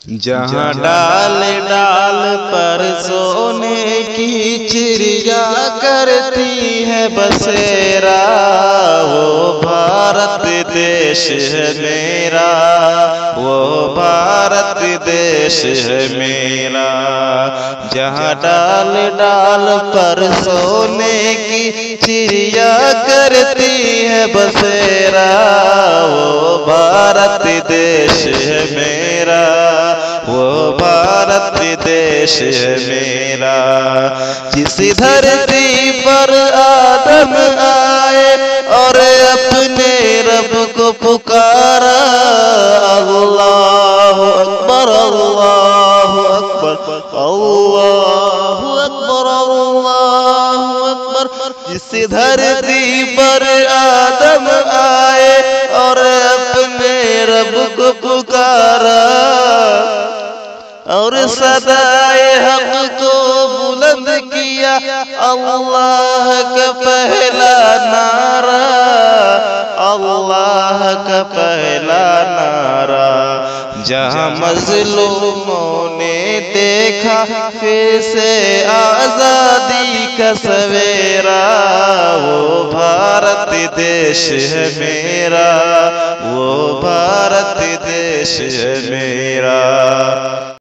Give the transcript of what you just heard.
जहाँ डाल डाल पर सोने की चिड़िया करती है बसेरा, वो भारत देश है मेरा, वो भारत देश है मेरा। जहाँ डाल डाल पर सोने की चिड़िया करती है बसेरा, वो भारत देश है मेरा, वो भारत देश है मेरा। जिस धरती पर आदम आए और अपने रब को पुकारा, अल्लाह अकबर अल्लाह अकबर अल्लाह अकबर अल्लाह अकबर। जिस धरती पर आदम आए और अपने रब को पुकारा और सदाए हक को बुलंद किया, अल्लाह का पहला नारा, अल्लाह का पहला नारा। जहाँ मजलूमों ने देखा फिर से आजादी का सवेरा, वो भारत देश है मेरा, वो भारत देश है मेरा।